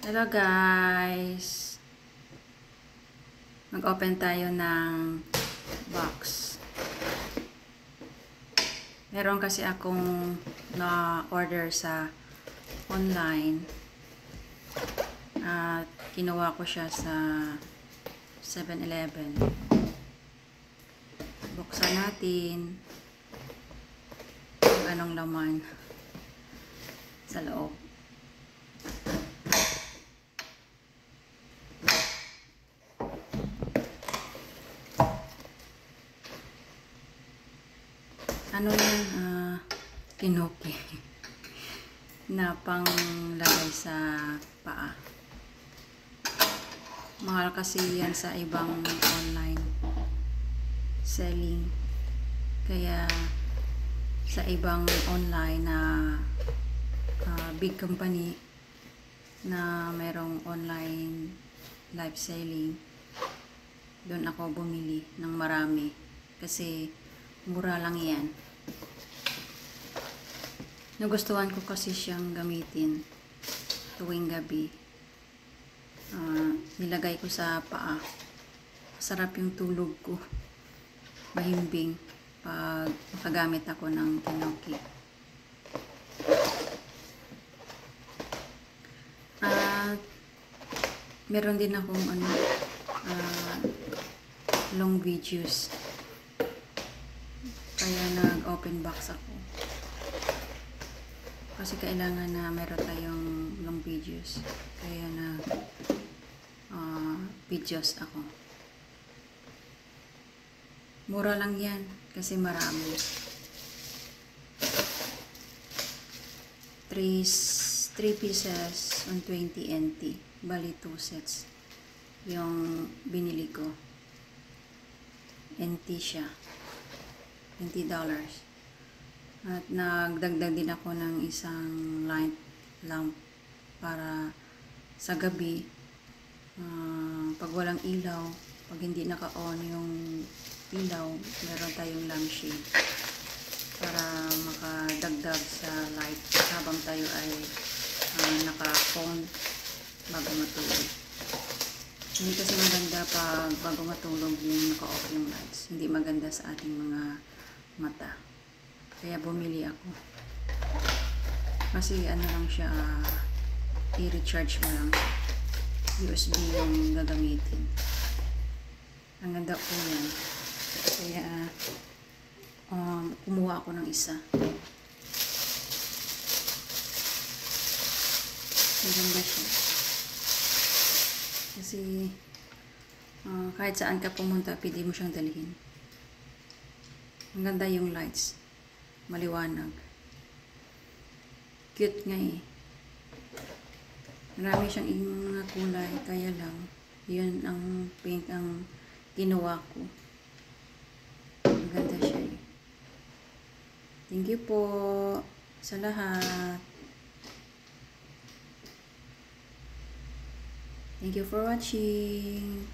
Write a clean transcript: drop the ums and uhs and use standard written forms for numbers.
Hello guys! Mag-open tayo ng box. Meron kasi akong na-order sa online at kinuha ko siya sa 7-Eleven. Buksan natin kung anong laman sa loob. Ano yan? Tinoki na panglagay sa paa. Mahal kasi yan sa ibang online selling. Kaya sa ibang online na big company na merong online live selling, doon ako bumili ng marami kasi mura lang yan. Nagustuhan ko kasi siyang gamitin tuwing gabi. Nilagay ko sa paa. Sarap yung tulog ko. Mahimbing pag makagamit ako ng Tinoki. Meron din akong long videos. Kaya nag-open box ako. Kasi kailangan na meron tayong long videos. Kaya videos ako. Mura lang yan kasi marami. 3 pieces on 20 NT. Bali 2 sets. Yung binili ko. NT siya. $20. At nagdagdag din ako ng isang light lamp para sa gabi, pag walang ilaw, pag hindi naka-on yung ilaw, meron tayong lampshade para makadagdag sa light habang tayo ay naka-phone bago matulog. Hindi kasi maganda pag bago matulog yung naka-off yung lights. Hindi maganda sa ating mga mata. Kaya bumili ako. Kasi ano lang siya, i-recharge mo lang. USB yung gagamitin. Ang ganda po yan. Kaya kumuha ako ng isa. Ang ganda siya. Kasi kahit saan ka pumunta, pwede mo siyang dalhin. Ang ganda yung lights. Maliwanag. Cute nga eh. Marami siyang mga kulay. Kaya lang, yun ang pink ang kinuha ko. Ang ganda siya eh. Thank you po sa lahat. Thank you for watching.